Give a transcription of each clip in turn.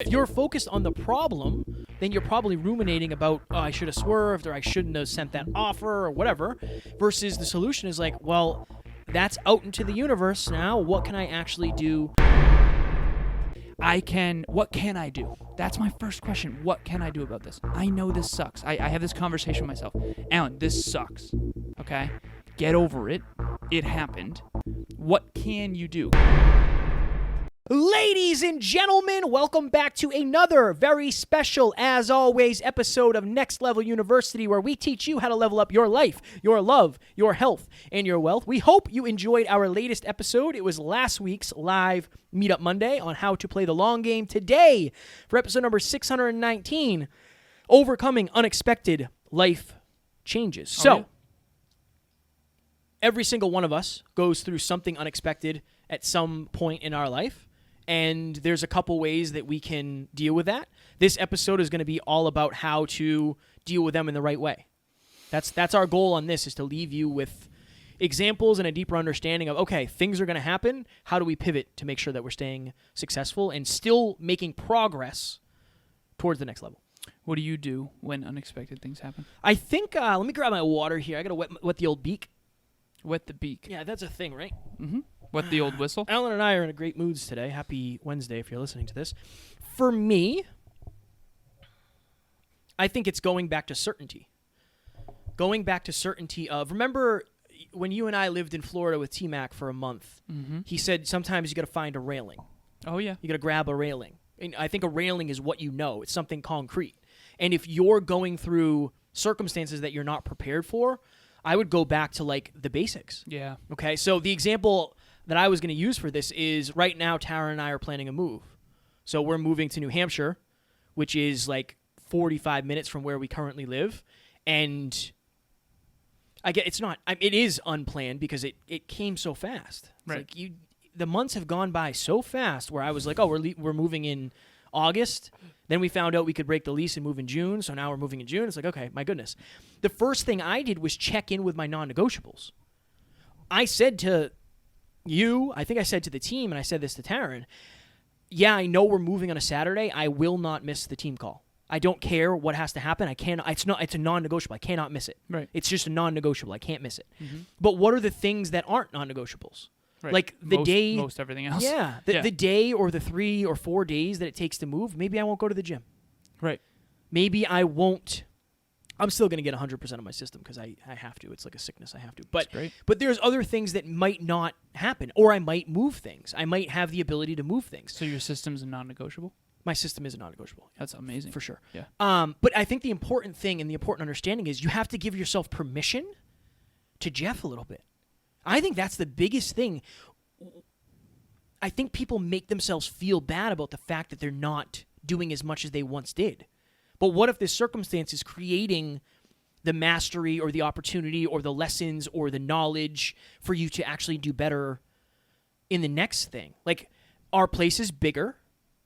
If you're focused on the problem, then you're probably ruminating about, oh, I should have swerved, or I shouldn't have sent that offer, or whatever, versus the solution is like, well, that's out into the universe now. What can I actually do? What can I do? That's my first question. What can I do about this? I know this sucks. I have this conversation with myself. Alan, this sucks. Okay? Get over it. It happened. What can you do? Ladies and gentlemen, welcome back to another very special, as always, episode of Next Level University, where we teach you how to level up your life, your love, your health, and your wealth. We hope you enjoyed our latest episode. It was last week's live Meetup Monday on how to play the long game. Today, for episode number 619, overcoming unexpected life changes. Every single one of us goes through something unexpected at some point in our life. And there's a couple ways that we can deal with that. This episode is going to be all about how to deal with them in the right way. That's our goal on this, is to leave you with examples and a deeper understanding of, okay, things are going to happen. How do we pivot to make sure that we're staying successful and still making progress towards the next level? What do you do when unexpected things happen? I think, let me grab my water here. I got to wet the old beak. Wet the beak. Yeah, that's a thing, right? Mm-hmm. Wet the old whistle. Alan and I are in a great moods today. Happy Wednesday if you're listening to this. For me, I think it's going back to certainty. Going back to certainty of, remember when you and I lived in Florida with T-Mac for a month, he said sometimes you got to find a railing. Oh, yeah. You got to grab a railing. And I think a railing is what you know. It's something concrete. And if you're going through circumstances that you're not prepared for, I would go back to like the basics. Yeah. Okay, so the example that I was going to use for this is right now Tara and I are planning a move. So we're moving to New Hampshire, which is like 45 minutes from where we currently live. And it is unplanned because it came so fast. It's right. like the months have gone by so fast where I was like, oh, we're moving in August. Then we found out we could break the lease and move in June. So now we're moving in June. It's like, okay, my goodness. The first thing I did was check in with my non-negotiables. I said to you, I think I said to the team, and I said this to Taryn, yeah, I know we're moving on a Saturday. I will not miss the team call. I don't care what has to happen. I can't. It's a non-negotiable. I cannot miss it. Right. It's just a non-negotiable. I can't miss it. Mm-hmm. But what are the things that aren't non-negotiables? Right. Like most everything else. Yeah, the day or the 3 or 4 days that it takes to move, maybe I won't go to the gym. Right. Maybe I won't. I'm still going to get 100% of my system because I have to. It's like a sickness. I have to. But there's other things that might not happen, or I might move things. I might have the ability to move things. So your system's a non-negotiable? My system is a non-negotiable. That's amazing. For sure. Yeah. But I think the important thing and the important understanding is you have to give yourself permission to Jeff a little bit. I think that's the biggest thing. I think people make themselves feel bad about the fact that they're not doing as much as they once did. But what if this circumstance is creating the mastery or the opportunity or the lessons or the knowledge for you to actually do better in the next thing? Like, our place is bigger.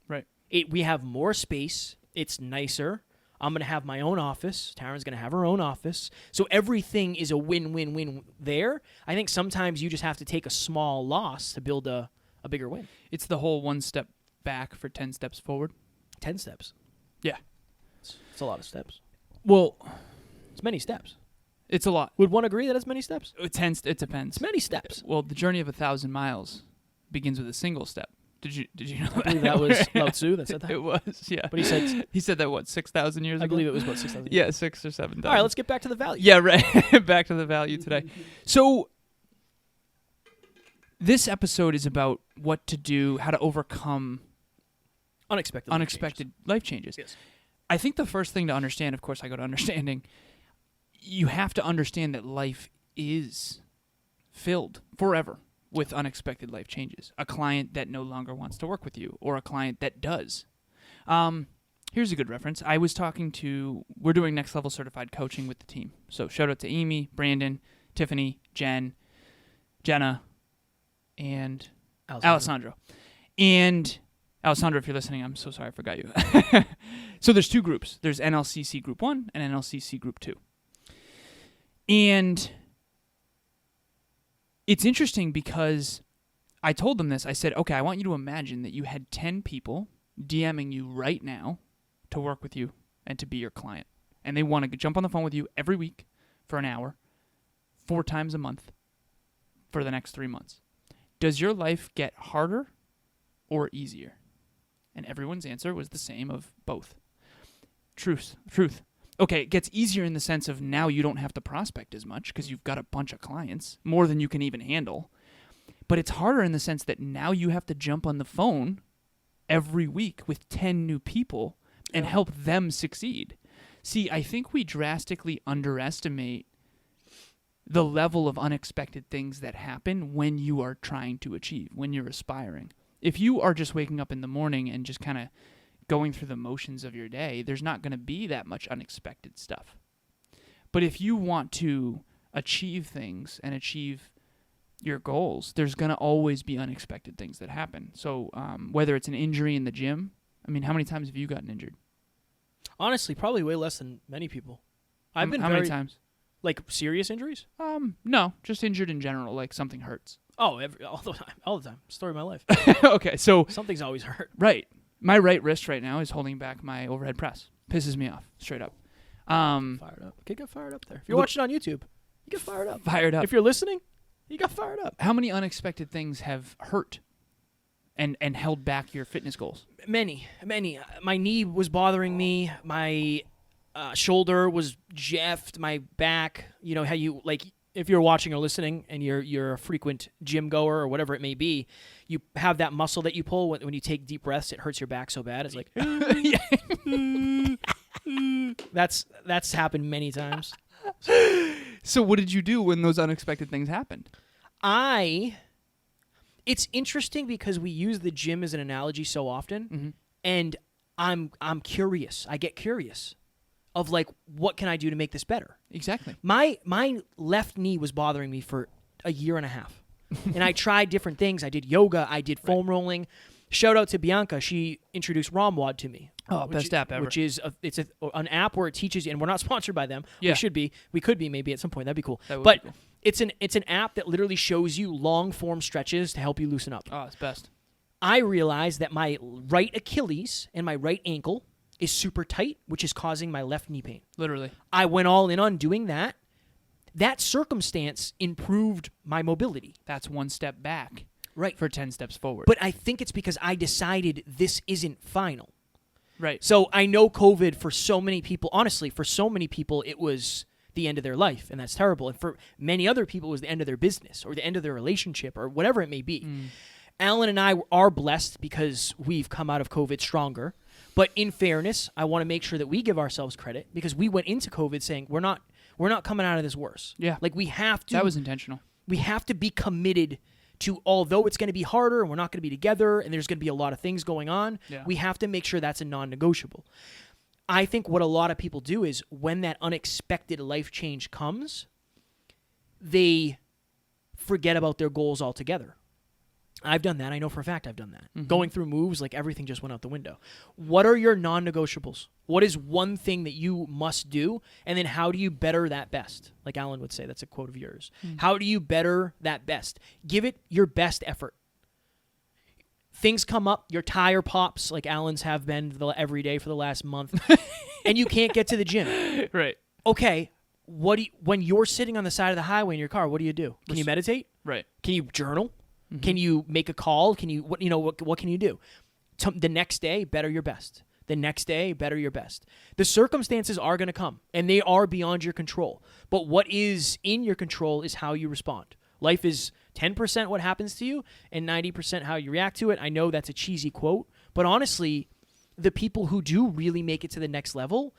Right. We have more space. It's nicer. I'm going to have my own office. Taryn's going to have her own office. So everything is a win-win-win there. I think sometimes you just have to take a small loss to build a bigger win. It's the whole 1 step back for 10 steps forward. 10 steps. Yeah. It's a lot of steps. Well, it's many steps. It's a lot. Would one agree that it's many steps? It depends. It's many steps. Well, the journey of 1,000 miles begins with a single step. Did you know that? I believe that was Lao Tzu that said that. It was, yeah. But he said that, what, 6,000 years ago? I believe it was, what, 6,000 years Yeah, 6 or 7,000. All right, let's get back to the value. Yeah, right. Back to the value today. So this episode is about what to do, how to overcome unexpected life changes. Yes. I think the first thing to understand, of course I go to understanding, you have to understand that life is filled forever with unexpected life changes. A client that no longer wants to work with you, or a client that does. Here's a good reference. We're doing Next Level Certified Coaching with the team. So shout out to Amy, Brandon, Tiffany, Jenna, and Alessandro. And Alessandro, if you're listening, I'm so sorry I forgot you. So there's 2 groups. There's NLCC Group 1 and NLCC Group 2. And it's interesting because I told them this. I said, okay, I want you to imagine that you had 10 people DMing you right now to work with you and to be your client. And they want to jump on the phone with you every week for an hour, 4 times a month for the next 3 months. Does your life get harder or easier? And everyone's answer was the same of both. Truth. Okay, it gets easier in the sense of now you don't have to prospect as much because you've got a bunch of clients, more than you can even handle. But it's harder in the sense that now you have to jump on the phone every week with 10 new people and help them succeed. See, I think we drastically underestimate the level of unexpected things that happen when you are trying to achieve, when you're aspiring. If you are just waking up in the morning and just kind of going through the motions of your day, there's not going to be that much unexpected stuff. But if you want to achieve things and achieve your goals, there's going to always be unexpected things that happen. So whether it's an injury in the gym, I mean, how many times have you gotten injured? Honestly, probably way less than many people. I've been how many times? Like serious injuries? No, just injured in general, like something hurts. Oh, all the time. Story of my life. Okay, so something's always hurt. Right. My right wrist right now is holding back my overhead press. Pisses me off, straight up. Fired up. Okay, get fired up there. If you're watching on YouTube, you get fired up. Fired up. If you're listening, you got fired up. How many unexpected things have hurt and held back your fitness goals? Many. My knee was bothering me. My shoulder was jeffed. My back. You know how you like. If you're watching or listening and you're a frequent gym goer or whatever it may be, you have that muscle that you pull when you take deep breaths. It hurts your back so bad. It's like that's happened many times. So what did you do when those unexpected things happened? It's interesting because we use the gym as an analogy so often, and I'm curious. I get curious of like, what can I do to make this better? Exactly. My left knee was bothering me for a year and a half, and I tried different things. I did yoga. I did foam rolling. Shout out to Bianca. She introduced ROMWOD to me. Oh, best app ever. Which is an app where it teaches you, and we're not sponsored by them. Yeah. We should be. We could be maybe at some point. That'd be cool. That would but be cool. It's an app that literally shows you long form stretches to help you loosen up. Oh, it's best. I realized that my right Achilles and my right ankle is super tight, which is causing my left knee pain. Literally. I went all in on doing that. That circumstance improved my mobility. That's one step back. Right. For 10 steps forward. But I think it's because I decided this isn't final. Right. So I know COVID for so many people, honestly, for so many people, it was the end of their life, and that's terrible. And for many other people, it was the end of their business or the end of their relationship or whatever it may be. Alan and I are blessed because we've come out of COVID stronger. But in fairness, I want to make sure that we give ourselves credit because we went into COVID saying we're not coming out of this worse. Yeah. Like we have to. That was intentional. We have to be committed to, although it's going to be harder and we're not going to be together and there's going to be a lot of things going on, we have to make sure that's a non-negotiable. I think what a lot of people do is when that unexpected life change comes, they forget about their goals altogether. I've done that. I know for a fact I've done that. Going through moves, like everything just went out the window. What are your non-negotiables? What is one thing that you must do? And then how do you better that best? Like Alan would say, that's a quote of yours. How do you better that best? Give it your best effort. Things come up, your tire pops, like Alan's have been every day for the last month, and you can't get to the gym. Right. Okay, when you're sitting on the side of the highway in your car, what do you do? Can you meditate? Right. Can you journal? Can you make a call? Can you what can you do? The next day, better your best. The next day, better your best. The circumstances are going to come, and they are beyond your control. But what is in your control is how you respond. Life is 10% what happens to you and 90% how you react to it. I know that's a cheesy quote, but honestly, the people who do really make it to the next level,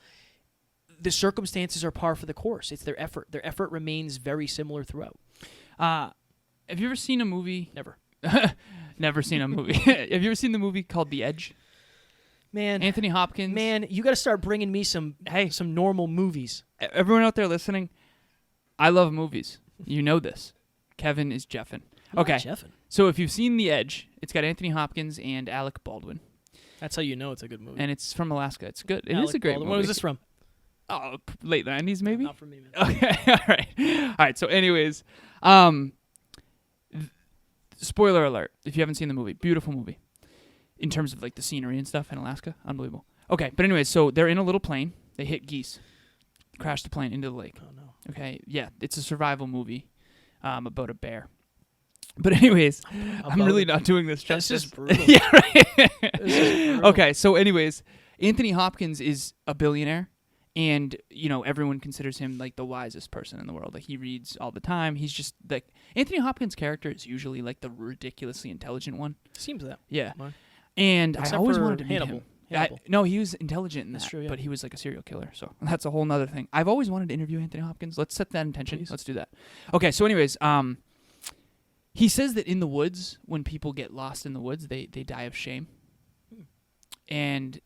the circumstances are par for the course. It's their effort. Their effort remains very similar throughout. Have you ever seen a movie? Never. Never seen a movie. Have you ever seen the movie called The Edge? Man, Anthony Hopkins. Man, you got to start bringing me some normal movies. Everyone out there listening, I love movies. You know this. Kevin is Jeffin. Okay. Jeffin. So if you've seen The Edge, it's got Anthony Hopkins and Alec Baldwin. That's how you know it's a good movie. And it's from Alaska. It's good. It is a great movie. When was this from? Oh, late 90s maybe? Not from me, man. Okay. All right. So anyways, spoiler alert if you haven't seen the movie. Beautiful movie. in terms of like the scenery and stuff in Alaska. Unbelievable. Okay, but anyways, so they're in a little plane. They hit geese, crash the plane into the lake. Oh, no. Okay, yeah, it's a survival movie about a bear. But anyways, I'm really not doing this justice. This is brutal. Yeah, right. This is brutal. Okay, so anyways, Anthony Hopkins is a billionaire, and everyone considers him like the wisest person in the world. Like he reads all the time. He's just like Anthony Hopkins' character is usually like the ridiculously intelligent one. Seems that. Yeah, Mine. and Except I always for wanted to meet Hannibal. him. Hannibal. No, he was intelligent in That's that, true, yeah. but he was like a serial killer. So that's a whole nother thing. I've always wanted to interview Anthony Hopkins. Let's set that intention. Please. Let's do that. Okay, so anyways, he says that in the woods, when people get lost in the woods, they die of shame. And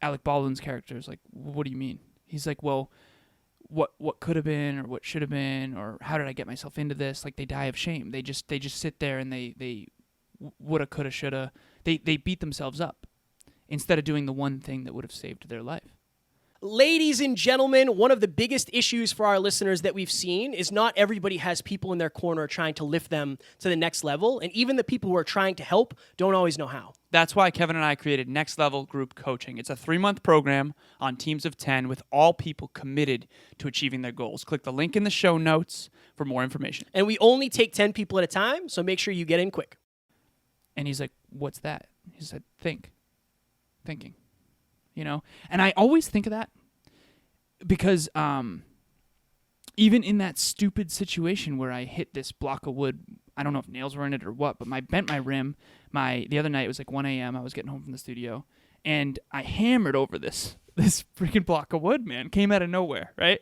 Alec Baldwin's character is like, what do you mean? He's like, well, what could have been, or what should have been, or how did I get myself into this? Like they die of shame. They just sit there and they woulda, coulda, shoulda. They beat themselves up instead of doing the one thing that would have saved their life. Ladies and gentlemen, one of the biggest issues for our listeners that we've seen is not everybody has people in their corner trying to lift them to the next level, and even the people who are trying to help don't always know how. That's why Kevin and I created Next Level Group Coaching. It's a 3-month program on teams of 10 with all people committed to achieving their goals. Click the link in the show notes for more information. And we only take 10 people at a time, so make sure you get in quick. And he's like, what's that? He said, thinking. And I always think of that because even in that stupid situation where I hit this block of wood, I don't know if nails were in it or what, but I bent my rim. The other night it was like 1 a.m. I was getting home from the studio, and I hammered over this freaking block of wood, man. Came out of nowhere, right?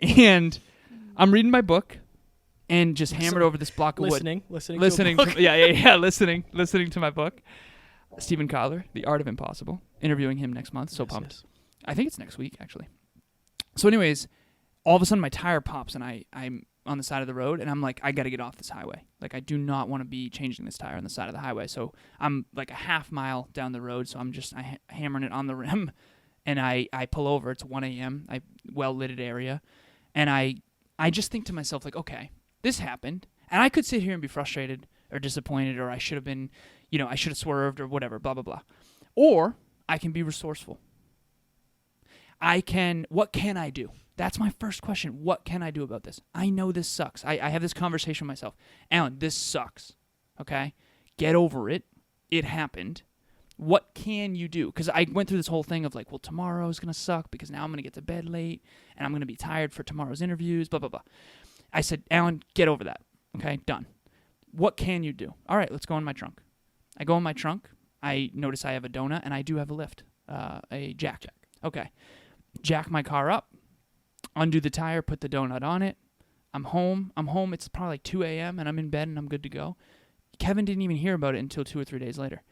And I'm reading my book and just hammered over this block of wood. Listening to my book. Stephen Kotler, The Art of Impossible, interviewing him next month. So pumped. Yes. I think it's next week, actually. So anyways, all of a sudden my tire pops and I'm on the side of the road, and I'm like, I got to get off this highway. Like, I do not want to be changing this tire on the side of the highway. So I'm like a half mile down the road, so I'm just hammering it on the rim, and I pull over. It's 1 a.m., well-lit area, and I just think to myself, like, okay, this happened, and I could sit here and be frustrated or disappointed, or I should have been, I should have swerved or whatever, blah, blah, blah. Or I can be resourceful. What can I do? That's my first question. What can I do about this? I know this sucks. I have this conversation with myself. Alan, this sucks. Okay? Get over it. It happened. What can you do? Because I went through this whole thing of like, well, tomorrow's going to suck because now I'm going to get to bed late and I'm going to be tired for tomorrow's interviews, blah, blah, blah. I said, Alan, get over that. Okay? Done. What can you do? All right, let's go in my trunk. I go in my trunk. I notice I have a donut, and I do have a lift, a jack. Okay. Jack my car up, undo the tire, put the donut on it. I'm home. It's probably like 2 a.m., and I'm in bed, and I'm good to go. Kevin didn't even hear about it until 2 or 3 days later.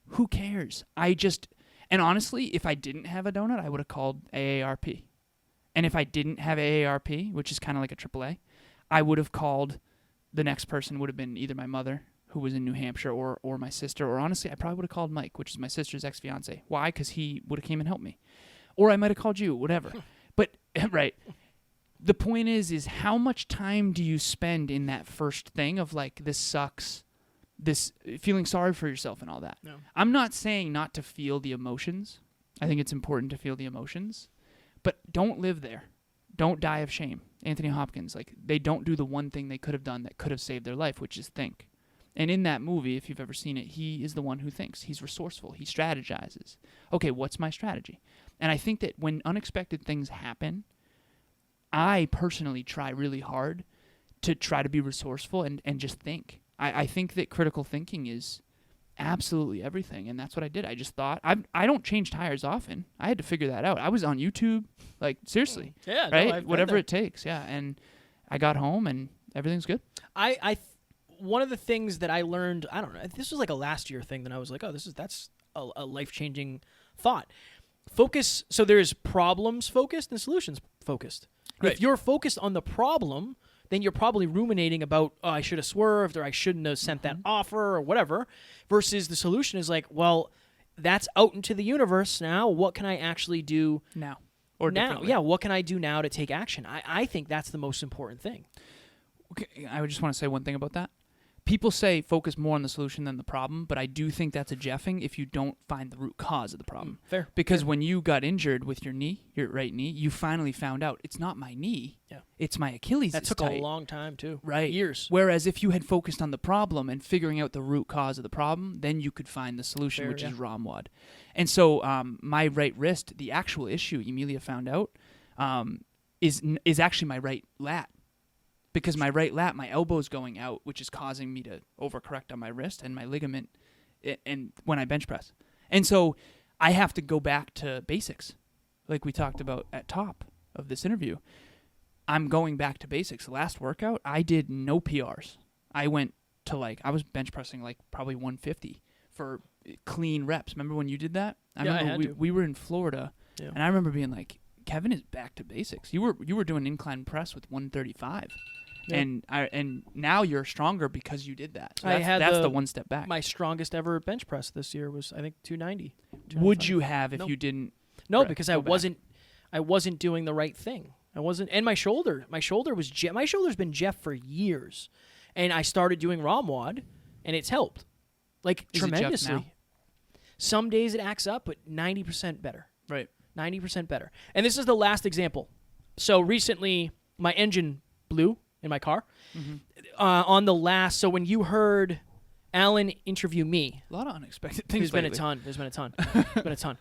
Who cares? And honestly, if I didn't have a donut, I would have called AARP. And if I didn't have AARP, which is kind of like a AAA, I would have called. The next person would have been either my mother, who was in New Hampshire, or my sister, or honestly, I probably would have called Mike, which is my sister's ex-fiance. Why? Because he would have came and helped me. Or I might have called you, whatever. But, right, the point is how much time do you spend in that first thing of like, this sucks, this feeling sorry for yourself and all that? No. I'm not saying not to feel the emotions. I think it's important to feel the emotions. But don't live there. Don't die of shame. Anthony Hopkins, like, they don't do the one thing they could have done that could have saved their life, which is think. And in that movie, if you've ever seen it, he is the one who thinks. He's resourceful. He strategizes. Okay, what's my strategy? And I think that when unexpected things happen, I personally try really hard to try to be resourceful and just think. I think that critical thinking is absolutely everything, and that's what I did. I just thought, I don't change tires often. I had to figure that out. I was on YouTube, like, seriously. Yeah, right? No, Whatever it takes, yeah. And I got home, and everything's good. One of the things that I learned, I don't know, this was like a last year thing that I was like, oh, that's a life-changing thought. Focus, so there's problems focused and solutions focused. Right. If you're focused on the problem, then you're probably ruminating about, oh, I should have swerved, or I shouldn't have sent that offer, or whatever, versus the solution is like, well, that's out into the universe now. What can I actually do now? Or now? differently. Yeah, what can I do now to take action? I think that's the most important thing. Okay, I would just want to say one thing about that. people say focus more on the solution than the problem, but I do think that's a jeffing if you don't find the root cause of the problem. Fair. Because when you got injured with your knee, your right knee, you finally found out it's not my knee. Yeah. It's my Achilles. That is took tight. a long time too. Right. Years. Whereas if you had focused on the problem and figuring out the root cause of the problem, then you could find the solution, Fair, which yeah. is ROMWAD. And so my right wrist, the actual issue Emilia found out, is actually my right lat. Because my right lat, my elbow's going out, which is causing me to overcorrect on my wrist and my ligament and when I bench press. And so I have to go back to basics, like we talked about at top of this interview. I'm going back to basics. The last workout, I did no PRs. I went to I was bench pressing probably 150 for clean reps. Remember when you did that? I remember we were in Florida, and I remember being like, Kevin is back to basics. You were doing incline press with 135. Yeah. And now you're stronger because you did that. So that's the one step back. My strongest ever bench press this year was, I think, 290. Would you have if you didn't? No, because I wasn't doing the right thing. I wasn't, and my shoulder's been Jeff for years, and I started doing ROMWAD, and it's helped, tremendously. Now? Some days it acts up, but 90% better. Right. 90% better. And this is the last example. So recently, my engine blew in my car. On the last, so when you heard Alan interview me, a lot of unexpected things. There's been a ton.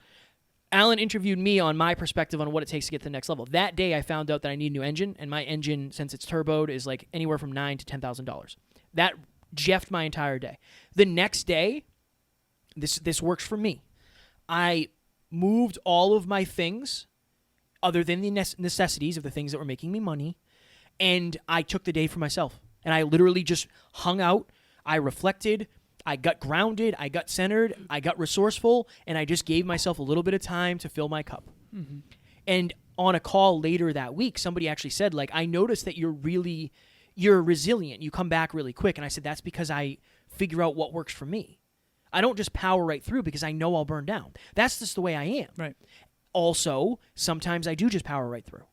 Alan interviewed me on my perspective on what it takes to get to the next level. That day, I found out that I need a new engine, and my engine, since it's turboed, is anywhere from $9,000 to $10,000. That jeffed my entire day. The next day, this works for me. I moved all of my things, other than the necessities of the things that were making me money, and I took the day for myself. And I literally just hung out. I reflected. I got grounded. I got centered. I got resourceful. And I just gave myself a little bit of time to fill my cup. Mm-hmm. And on a call later that week, somebody actually said, I noticed that you're resilient. You come back really quick. And I said, that's because I figure out what works for me. I don't just power right through because I know I'll burn down. That's just the way I am. Right. Also, sometimes I do just power right through,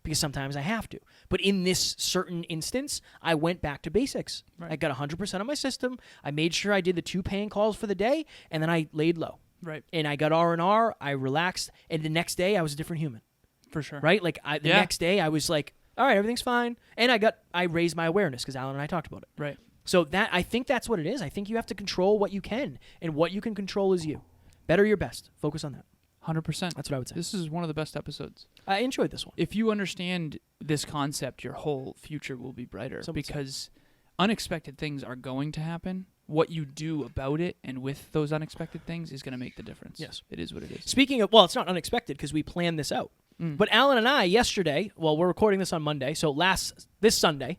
because sometimes I have to. But in this certain instance, I went back to basics. Right. I got 100% on my system. I made sure I did the 2 paying calls for the day, and then I laid low. Right. And I got R&R, I relaxed, and the next day I was a different human. For sure. Right? The next day I was like, all right, everything's fine. And I raised my awareness because Alan and I talked about it. Right. So I think that's what it is. I think you have to control what you can, and what you can control is you. Better your best. Focus on that. 100%. That's what I would say. This is one of the best episodes. I enjoyed this one. If you understand this concept, your whole future will be brighter, because unexpected things are going to happen. What you do about it and with those unexpected things is going to make the difference. Yes. It is what it is. Speaking of, it's not unexpected because we planned this out. But Alan and I yesterday, we're recording this on Monday, so this Sunday,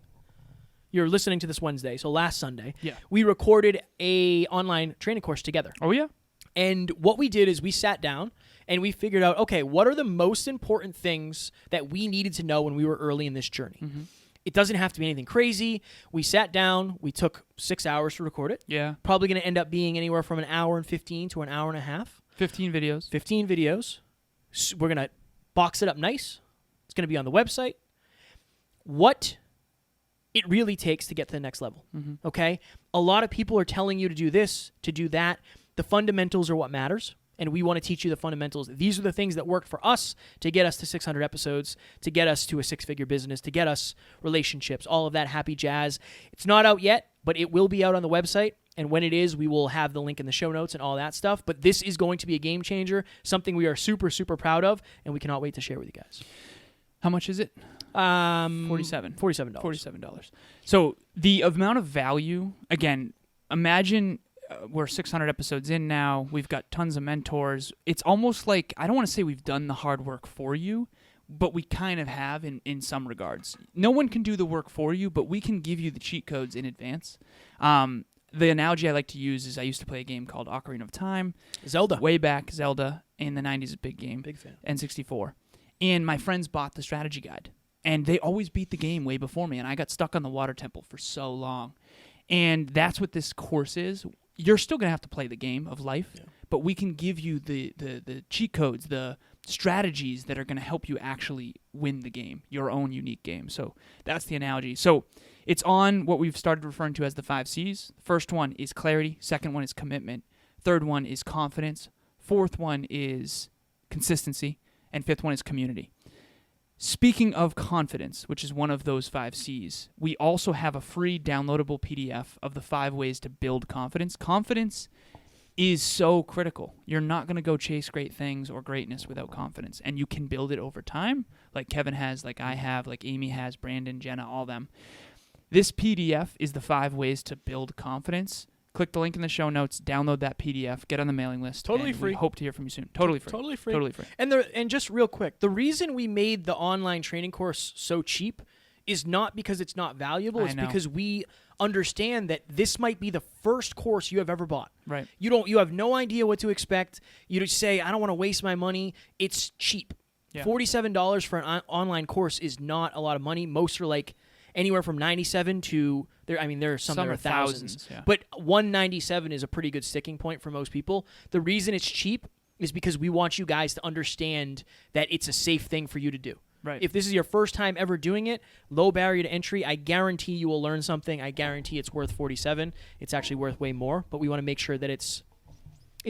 you're listening to this Wednesday, so last Sunday, we recorded a online training course together. Oh, yeah? And what we did is we sat down and we figured out, okay, what are the most important things that we needed to know when we were early in this journey? Mm-hmm. It doesn't have to be anything crazy. We sat down. We took 6 hours to record it. Yeah. Probably going to end up being anywhere from an hour and 15 to an hour and a half. 15 videos. 15 videos. So we're going to box it up nice. It's going to be on the website. What it really takes to get to the next level. Mm-hmm. Okay? A lot of people are telling you to do this, to do that. The fundamentals are what matters, and we want to teach you the fundamentals. These are the things that worked for us to get us to 600 episodes, to get us to a 6-figure business, to get us relationships, all of that happy jazz. It's not out yet, but it will be out on the website, and when it is, we will have the link in the show notes and all that stuff. But this is going to be a game changer, something we are super, super proud of, and we cannot wait to share with you guys. How much is it? $47. $47. So the amount of value, again, imagine... we're 600 episodes in now. We've got tons of mentors. It's almost like, I don't want to say we've done the hard work for you, but we kind of have in some regards. No one can do the work for you, but we can give you the cheat codes in advance. The analogy I like to use is I used to play a game called Ocarina of Time. Zelda. Way back, Zelda. In the 90s, a big game. Big fan. N64. And my friends bought the strategy guide. And they always beat the game way before me, and I got stuck on the water temple for so long. And that's what this course is. You're still going to have to play the game of life, but we can give you the cheat codes, the strategies that are going to help you actually win the game, your own unique game. So that's the analogy. So It's on what we've started referring to as the 5 C's. First one is clarity. Second one is commitment. Third one is confidence. Fourth one is consistency. And fifth one is community. Speaking of confidence, which is one of those 5 C's, we also have a free downloadable PDF of the 5 ways to build confidence. Confidence is so critical. You're not going to go chase great things or greatness without confidence, and you can build it over time, like Kevin has, like I have, like Amy has, Brandon, Jenna, all them. This PDF is the 5 ways to build confidence. Click the link in the show notes, download that PDF, get on the mailing list. Totally and free. We hope to hear from you soon. Totally free. Totally free. Totally free. And just real quick, the reason we made the online training course so cheap is not because it's not valuable. It's because we understand that this might be the first course you have ever bought. Right. You have no idea what to expect. You just say, I don't want to waste my money. It's cheap. Yeah. $47 for an online course is not a lot of money. Most are like anywhere from $97 to there are some that are thousands. Yeah. But $197 is a pretty good sticking point for most people. The reason it's cheap is because we want you guys to understand that it's a safe thing for you to do. Right. If this is your first time ever doing it, low barrier to entry, I guarantee you will learn something. I guarantee it's worth $47. It's actually worth way more, but we want to make sure that it's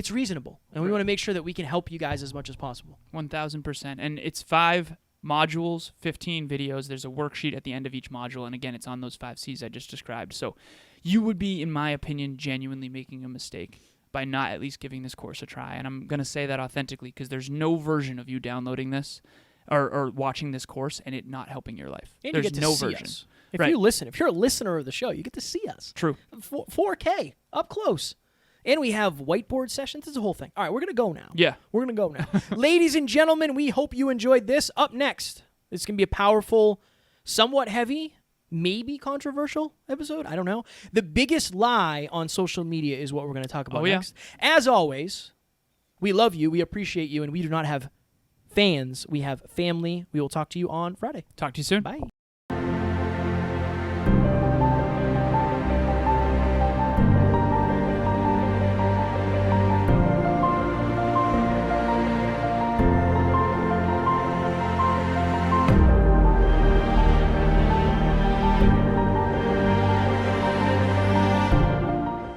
reasonable. And we want to make sure that we can help you guys as much as possible. 1,000%. And it's 5 modules, 15 videos. There's a worksheet at the end of each module, and again, it's on those 5 C's I just described. So you would be, in my opinion, genuinely making a mistake by not at least giving this course a try. And I'm going to say that authentically because there's no version of you downloading this or watching this course and it not helping your life. And there's you get to no see version. us. If you're a listener of the show, you get to see us. True. 4K, up close. And we have whiteboard sessions. It's a whole thing. All right, we're going to go now. Yeah. We're going to go now. Ladies and gentlemen, we hope you enjoyed this. Up next, it's going to be a powerful, somewhat heavy, maybe controversial episode. I don't know. The biggest lie on social media is what we're going to talk about next. As always, we love you, we appreciate you, and we do not have fans. We have family. We will talk to you on Friday. Talk to you soon. Bye.